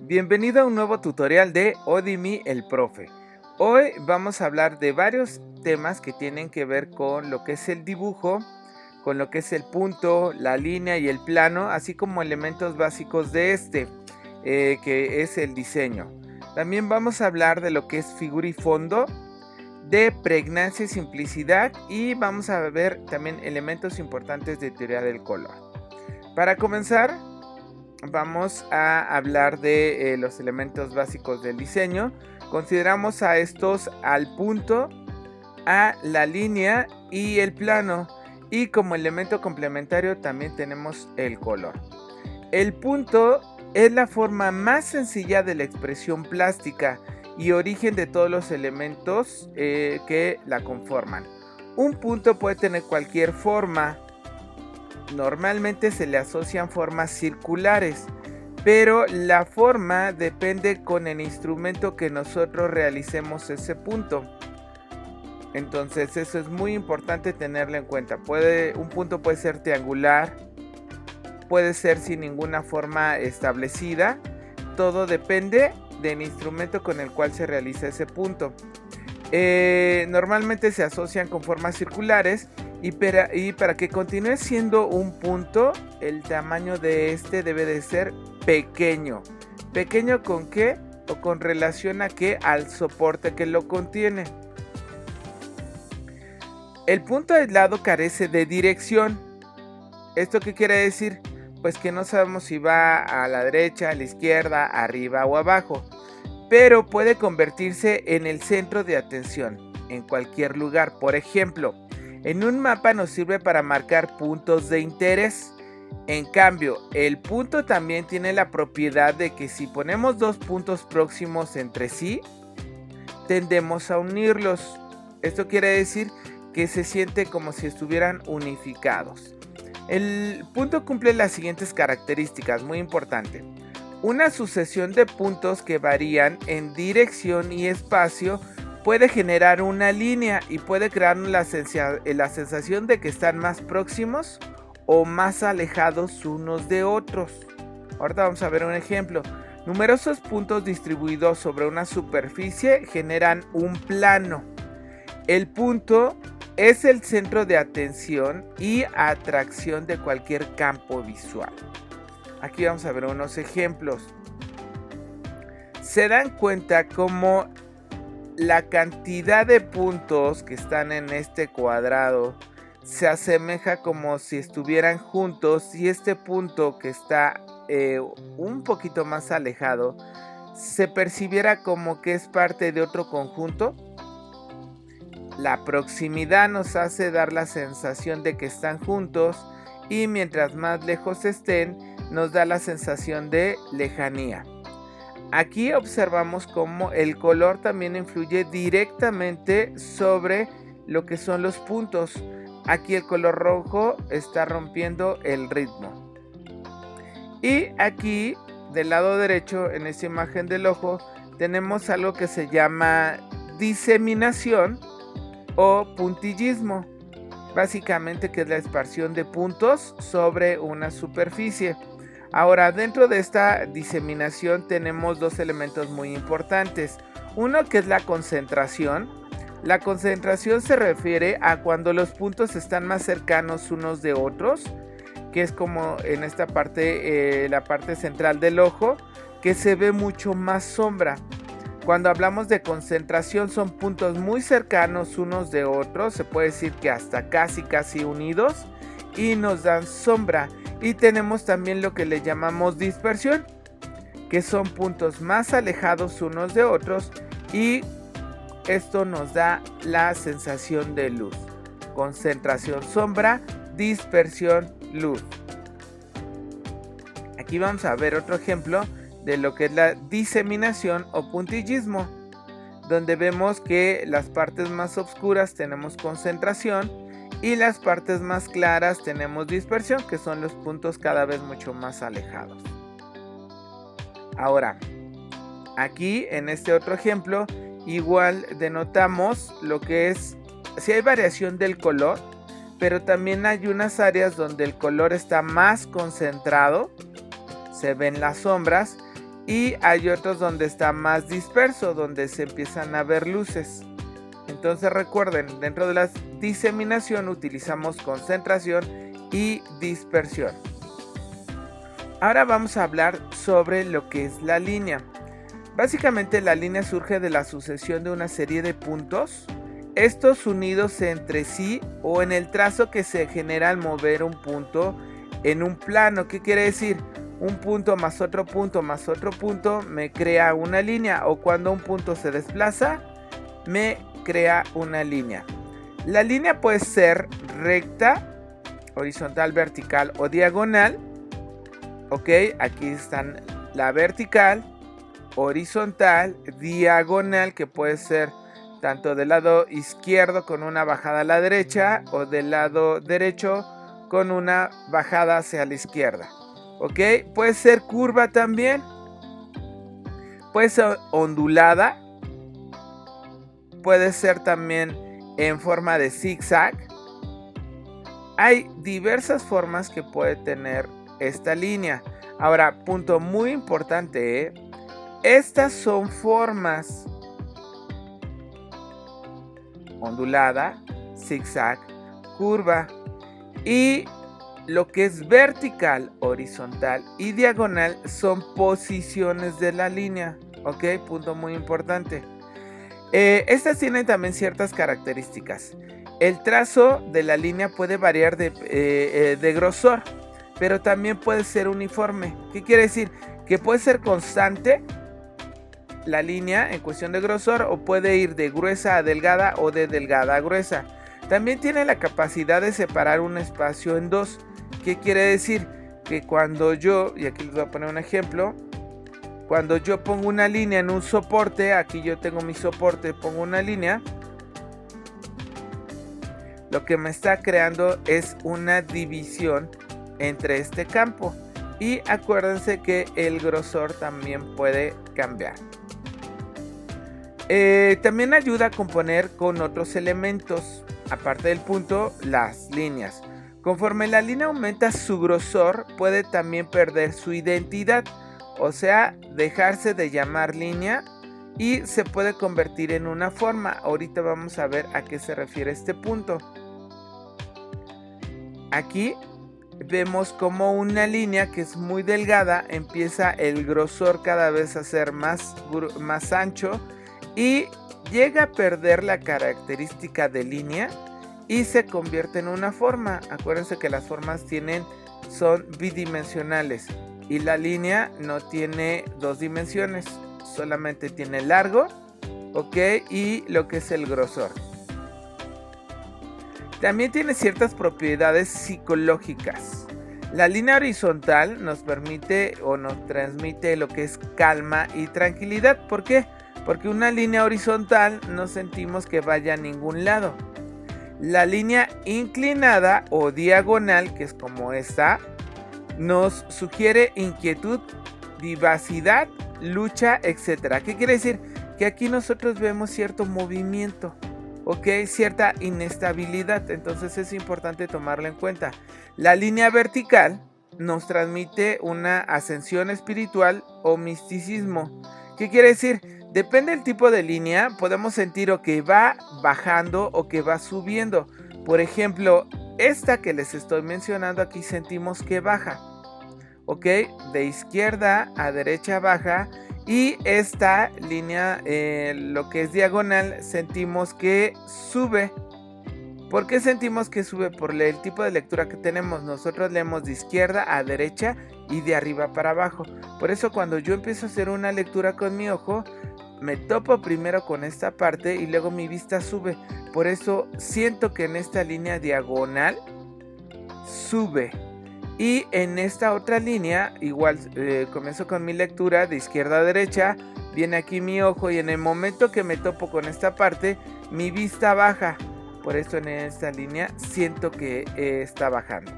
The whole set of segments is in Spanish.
Bienvenido a un nuevo tutorial de Odimi el Profe. Hoy vamos a hablar de varios temas que tienen que ver con lo que es el dibujo, con lo que es el punto, la línea y el plano, así como elementos básicos de que es el diseño. También vamos a hablar de lo que es figura y fondo, de pregnancia y simplicidad, y vamos a ver también elementos importantes de teoría del color. Para comenzar, vamos a hablar de los elementos básicos del diseño. Consideramos a estos al punto, a la línea y el plano, y como elemento complementario también tenemos el color. El punto es la forma más sencilla de la expresión plástica y origen de todos los elementos que la conforman. Un punto puede tener cualquier forma. Normalmente se le asocian formas circulares, pero la forma depende con el instrumento que nosotros realicemos ese punto. Entonces eso es muy importante tenerlo en cuenta. Un punto puede ser triangular, puede ser sin ninguna forma establecida. Todo depende del instrumento con el cual se realiza ese punto. Normalmente se asocian con formas circulares. Y para que continúe siendo un punto, el tamaño de este debe de ser pequeño. ¿Pequeño con qué? O con relación a qué? Al soporte que lo contiene. El punto aislado carece de dirección. ¿Esto qué quiere decir? Pues que no sabemos si va a la derecha, a la izquierda, arriba o abajo. Pero puede convertirse en el centro de atención en cualquier lugar. Por ejemplo, en un mapa nos sirve para marcar puntos de interés. En cambio, el punto también tiene la propiedad de que si ponemos dos puntos próximos entre sí, tendemos a unirlos. Esto quiere decir que se siente como si estuvieran unificados. El punto cumple las siguientes características, muy importante. Una sucesión de puntos que varían en dirección y espacio puede generar una línea y puede crear la sensación de que están más próximos o más alejados unos de otros. Ahorita vamos a ver un ejemplo. Numerosos puntos distribuidos sobre una superficie generan un plano. El punto es el centro de atención y atracción de cualquier campo visual. Aquí vamos a ver unos ejemplos. Se dan cuenta cómo la cantidad de puntos que están en este cuadrado se asemeja como si estuvieran juntos, y este punto que está un poquito más alejado se percibiera como que es parte de otro conjunto. La proximidad nos hace dar la sensación de que están juntos, y mientras más lejos estén nos da la sensación de lejanía. Aquí observamos cómo el color también influye directamente sobre lo que son los puntos. Aquí el color rojo está rompiendo el ritmo. Y aquí del lado derecho, en esta imagen del ojo, tenemos algo que se llama diseminación o puntillismo. Básicamente, que es la esparción de puntos sobre una superficie. Ahora, dentro de esta diseminación tenemos dos elementos muy importantes. Uno, que es la concentración. La concentración se refiere a cuando los puntos están más cercanos unos de otros, que es como en esta parte, la parte central del ojo, que se ve mucho más sombra. Cuando hablamos de concentración, son puntos muy cercanos unos de otros, se puede decir que hasta casi unidos, y nos dan sombra. Y tenemos también lo que le llamamos dispersión, que son puntos más alejados unos de otros, y esto nos da la sensación de luz. Concentración, sombra; dispersión, luz. Aquí vamos a ver otro ejemplo de lo que es la diseminación o puntillismo, donde vemos que las partes más oscuras tenemos concentración y las partes más claras tenemos dispersión, que son los puntos cada vez mucho más alejados. Ahora, aquí en este otro ejemplo, igual denotamos lo que es, si hay variación del color, pero también hay unas áreas donde el color está más concentrado, se ven las sombras, y hay otros donde está más disperso, donde se empiezan a ver luces. Entonces recuerden, dentro de la diseminación utilizamos concentración y dispersión. Ahora vamos a hablar sobre lo que es la línea. Básicamente la línea surge de la sucesión de una serie de puntos, estos unidos entre sí o en el trazo que se genera al mover un punto en un plano. ¿Qué quiere decir? Un punto más otro punto más otro punto me crea una línea, o cuando un punto se desplaza me crea una línea. La línea puede ser recta, horizontal, vertical o diagonal. Ok, aquí están la vertical, horizontal, diagonal, que puede ser tanto del lado izquierdo con una bajada a la derecha o del lado derecho con una bajada hacia la izquierda. Ok, puede ser curva también, puede ser ondulada, puede ser también en forma de zigzag. Hay diversas formas que puede tener esta línea. Ahora, punto muy importante, estas son formas: ondulada, zigzag, curva. Y lo que es vertical, horizontal y diagonal son posiciones de la línea. Ok, punto muy importante. Estas tienen también ciertas características. El trazo de la línea puede variar de grosor, pero también puede ser uniforme. ¿Qué quiere decir? Que puede ser constante la línea en cuestión de grosor, o puede ir de gruesa a delgada o de delgada a gruesa. También tiene la capacidad de separar un espacio en dos. ¿Qué quiere decir? Que cuando yo, y aquí les voy a poner un ejemplo, cuando yo pongo una línea en un soporte, aquí yo tengo mi soporte, pongo una línea, lo que me está creando es una división entre este campo. Y acuérdense que el grosor también puede cambiar. También ayuda a componer con otros elementos, aparte del punto, las líneas. Conforme la línea aumenta su grosor, puede también perder su identidad, o sea, dejarse de llamar línea y se puede convertir en una forma. Ahorita vamos a ver a qué se refiere este punto. Aquí vemos como una línea que es muy delgada empieza el grosor cada vez a ser más ancho y llega a perder la característica de línea y se convierte en una forma. Acuérdense que las formas son bidimensionales y la línea no tiene dos dimensiones, solamente tiene largo, ok, y lo que es el grosor. También tiene ciertas propiedades psicológicas. La línea horizontal nos permite o nos transmite lo que es calma y tranquilidad. ¿Por qué? Porque una línea horizontal no sentimos que vaya a ningún lado. La línea inclinada o diagonal, que es como esta, nos sugiere inquietud, vivacidad, lucha, etc. ¿Qué quiere decir? Que aquí nosotros vemos cierto movimiento, ¿ok? Cierta inestabilidad, entonces es importante tomarlo en cuenta. La línea vertical nos transmite una ascensión espiritual o misticismo. ¿Qué quiere decir? Depende del tipo de línea, podemos sentir o que va bajando o que va subiendo. Por ejemplo, esta que les estoy mencionando aquí sentimos que baja, ¿ok? De izquierda a derecha baja. Y esta línea, lo que es diagonal, sentimos que sube. ¿Por qué sentimos que sube? Por el tipo de lectura que tenemos. Nosotros leemos de izquierda a derecha y de arriba para abajo. Por eso cuando yo empiezo a hacer una lectura con mi ojo, me topo primero con esta parte y luego mi vista sube. Por eso siento que en esta línea diagonal sube. Y en esta otra línea, igual comienzo con mi lectura de izquierda a derecha, viene aquí mi ojo y en el momento que me topo con esta parte, mi vista baja. Por eso en esta línea siento que está bajando.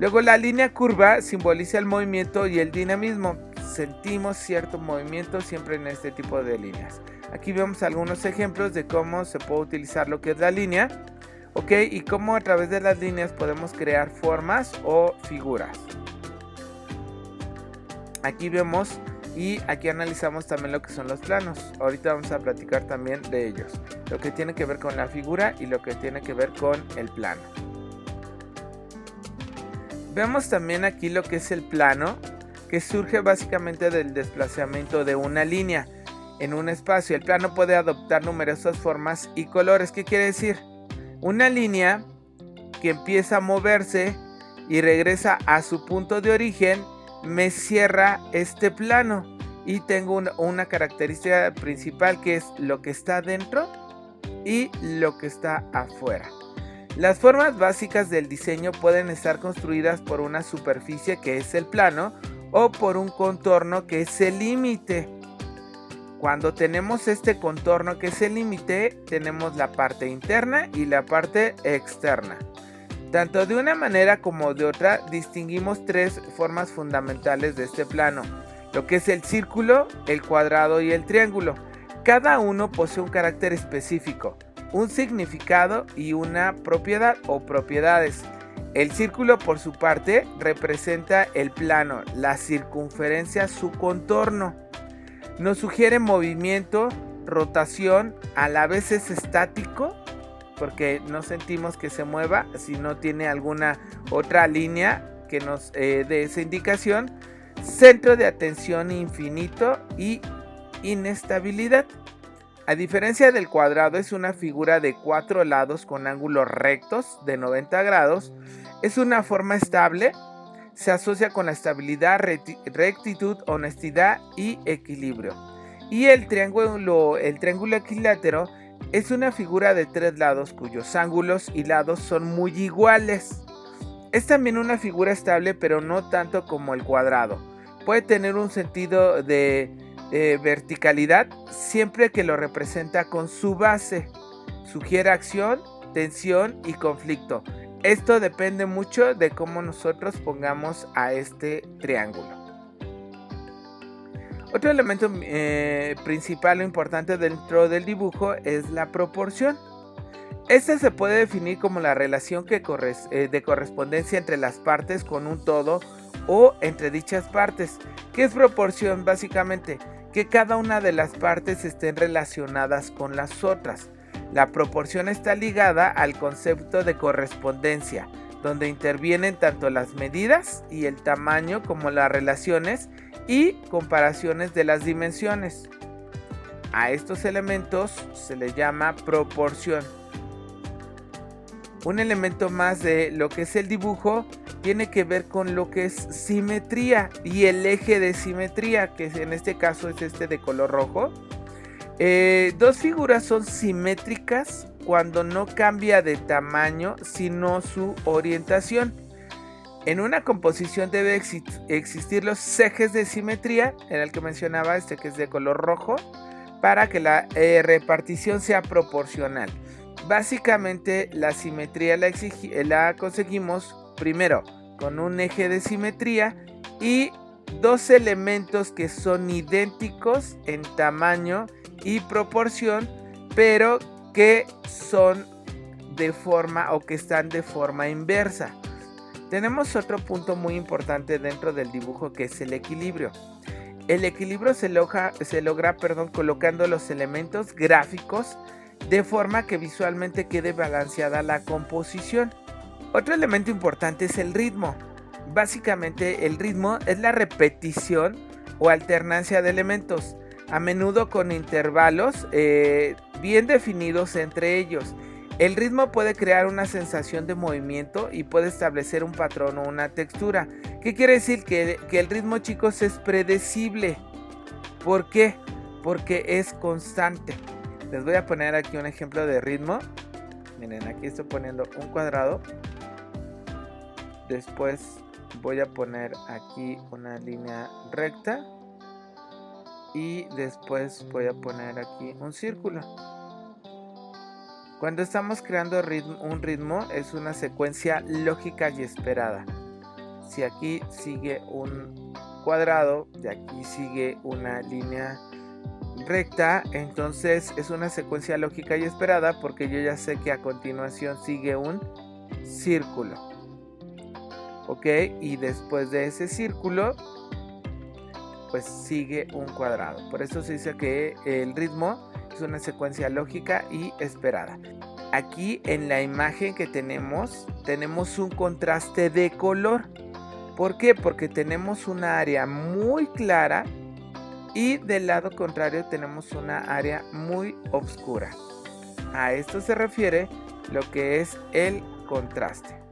Luego la línea curva simboliza el movimiento y el dinamismo. Sentimos cierto movimiento siempre en este tipo de líneas. Aquí vemos algunos ejemplos de cómo se puede utilizar lo que es la línea. Ok, y cómo a través de las líneas podemos crear formas o figuras. Aquí vemos Y aquí analizamos también lo que son los planos. Ahorita vamos a platicar también de ellos. Lo que tiene que ver con la figura y lo que tiene que ver con el plano. Vemos también aquí lo que es el plano, que surge básicamente del desplazamiento de una línea en un espacio. El plano puede adoptar numerosas formas y colores. ¿Qué quiere decir? Una línea que empieza a moverse y regresa a su punto de origen me cierra este plano y tengo una característica principal, que es lo que está dentro y lo que está afuera. Las formas básicas del diseño pueden estar construidas por una superficie, que es el plano, o por un contorno, que es el límite. Cuando tenemos este contorno, que es el límite, tenemos la parte interna y la parte externa. Tanto de una manera como de otra, distinguimos tres formas fundamentales de este plano, lo que es el círculo, el cuadrado y el triángulo. Cada uno posee un carácter específico, un significado y una propiedad o propiedades. El círculo, por su parte, representa el plano, la circunferencia, su contorno. Nos sugiere movimiento, rotación, a la vez es estático, porque no sentimos que se mueva si no tiene alguna otra línea que nos dé esa indicación. Centro de atención infinito y inestabilidad. A diferencia del cuadrado, es una figura de 4 lados con ángulos rectos de 90 grados. Es una forma estable. Se asocia con la estabilidad, rectitud, honestidad y equilibrio. Y el triángulo equilátero es una figura de 3 lados cuyos ángulos y lados son muy iguales. Es también una figura estable, pero no tanto como el cuadrado. Puede tener un sentido de verticalidad siempre que lo representa con su base. Sugiere acción, tensión y conflicto. Esto depende mucho de cómo nosotros pongamos a este triángulo. Otro elemento principal o importante dentro del dibujo es la proporción. Esta se puede definir como la relación de correspondencia entre las partes con un todo o entre dichas partes. ¿Qué es proporción? Básicamente, que cada una de las partes estén relacionadas con las otras. La proporción está ligada al concepto de correspondencia, donde intervienen tanto las medidas y el tamaño como las relaciones y comparaciones de las dimensiones. A estos elementos se les llama proporción. Un elemento más de lo que es el dibujo tiene que ver con lo que es simetría y el eje de simetría, que en este caso es este de color rojo. Dos figuras son simétricas cuando no cambia de tamaño sino su orientación. En una composición debe existir los ejes de simetría, en el que mencionaba este que es de color rojo, para que la repartición sea proporcional. Básicamente la simetría la conseguimos primero con un eje de simetría y dos elementos que son idénticos en tamaño y proporción, pero que son de forma o que están de forma inversa. Tenemos otro punto muy importante dentro del dibujo, que es el equilibrio. El equilibrio se logra colocando los elementos gráficos de forma que visualmente quede balanceada la composición. Otro elemento importante es el ritmo. Básicamente el ritmo es la repetición o alternancia de elementos, a menudo con intervalos bien definidos entre ellos. El ritmo puede crear una sensación de movimiento y puede establecer un patrón o una textura. ¿Qué quiere decir? Que el ritmo, chicos, es predecible. ¿Por qué? Porque es constante. Les voy a poner aquí un ejemplo de ritmo. Miren, aquí estoy poniendo un cuadrado. Después voy a poner aquí una línea recta. Y después voy a poner aquí un círculo. Cuando estamos creando un ritmo, es una secuencia lógica y esperada. Si aquí sigue un cuadrado y aquí sigue una línea recta, entonces es una secuencia lógica y esperada, porque yo ya sé que a continuación sigue un círculo. ¿Ok? Y después de ese círculo pues sigue un cuadrado. Por eso se dice que el ritmo es una secuencia lógica y esperada. Aquí en la imagen que tenemos un contraste de color. ¿Por qué? Porque tenemos una área muy clara y del lado contrario tenemos una área muy oscura. A esto se refiere lo que es el contraste.